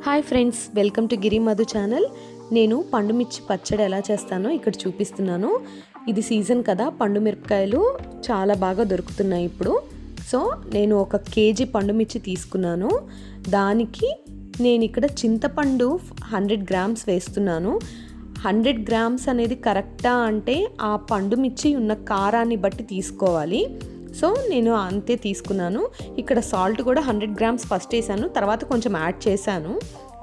Hi friends, welcome to Giri Madhu channel. నేను పండు మిర్చి పచ్చడి ఎలా చేస్తానో ఇక్కడ చూపిస్తున్నాను. ఇది సీజన్ కదా, పండు మిరపకాయలు చాలా బాగా దొరుకుతున్నాయి ఇప్పుడు. సో నేను 1 కేజీ పండు మిర్చి తీసుకున్నాను. దానికి నేను ఇక్కడ చింతపండు 100 గ్రామ్స్ వేస్తున్నాను. 100 గ్రామ్స్ అనేది కరెక్టా అంటే ఆ పండు మిర్చి ఉన్న కారాన్ని బట్టి తీసుకోవాలి. సో నేను అంతే తీసుకున్నాను. ఇక్కడ సాల్ట్ కూడా 100 గ్రామ్స్ ఫస్ట్ వేసాను, తర్వాత కొంచెం యాడ్ చేశాను.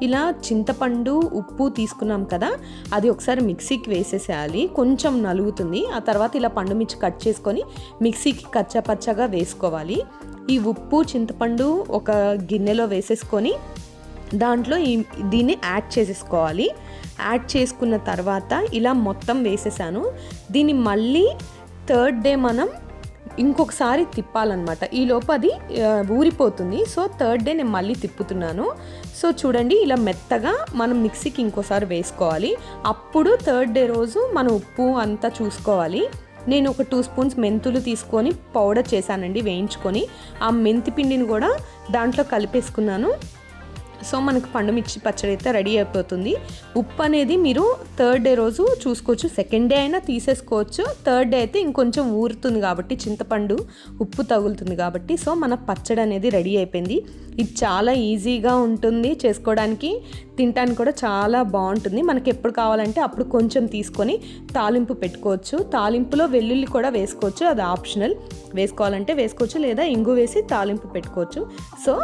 ఇలా చింతపండు ఉప్పు తీసుకున్నాం కదా, అది ఒకసారి మిక్సీకి వేసేసేయాలి. కొంచెం నలుగుతుంది. ఆ తర్వాత ఇలా పండు మిర్చి కట్ చేసుకొని మిక్సీకి కచ్చాపచ్చాగా వేసుకోవాలి. ఈ ఉప్పు చింతపండు ఒక గిన్నెలో వేసేసుకొని దాంట్లో దీన్ని యాడ్ చేసేసుకోవాలి. యాడ్ చేసుకున్న తర్వాత ఇలా మొత్తం వేసేసాను. దీన్ని మళ్ళీ 3rd డే మనం ఇంకొకసారి తిప్పాలన్నమాట. ఈ లోపు అది ఊరిపోతుంది. సో 3rd డే నేను మళ్ళీ తిప్పుతున్నాను. సో చూడండి, ఇలా మెత్తగా మనం మిక్సీకి ఇంకోసారి వేసుకోవాలి. అప్పుడు 3rd డే రోజు మనం ఉప్పు అంతా చూసుకోవాలి. నేను ఒక 2 స్పూన్స్ మెంతులు తీసుకొని పౌడర్ చేశానండి, వేయించుకొని. ఆ మెంతి పిండిని కూడా దాంట్లో కలిపేసుకున్నాను. సో మనకు పండు మిర్చి పచ్చడి అయితే రెడీ అయిపోతుంది. ఉప్పు అనేది మీరు 3rd డే రోజు చూసుకోవచ్చు. 2nd డే అయినా తీసేసుకోవచ్చు. 3rd డే అయితే ఇంకొంచెం ఊరుతుంది కాబట్టి, చింతపండు ఉప్పు తగులుతుంది కాబట్టి. సో మన పచ్చడి అనేది రెడీ అయిపోయింది. ఇది చాలా ఈజీగా ఉంటుంది చేసుకోవడానికి, తినడానికి కూడా చాలా బాగుంటుంది. మనకి ఎప్పుడు కావాలంటే అప్పుడు కొంచెం తీసుకొని తాలింపు పెట్టుకోవచ్చు. తాలింపులో వెల్లుల్లి కూడా వేసుకోవచ్చు, అది ఆప్షనల్. వేసుకోవాలంటే వేసుకోవచ్చు, లేదా ఇంగు వేసి తాలింపు పెట్టుకోవచ్చు. సో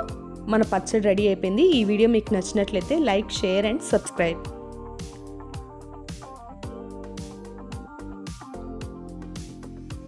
మన పచ్చడి రెడీ అయిపోయింది. ఈ వీడియో మీకు నచ్చినట్లయితే లైక్, షేర్ అండ్ సబ్స్క్రైబ్.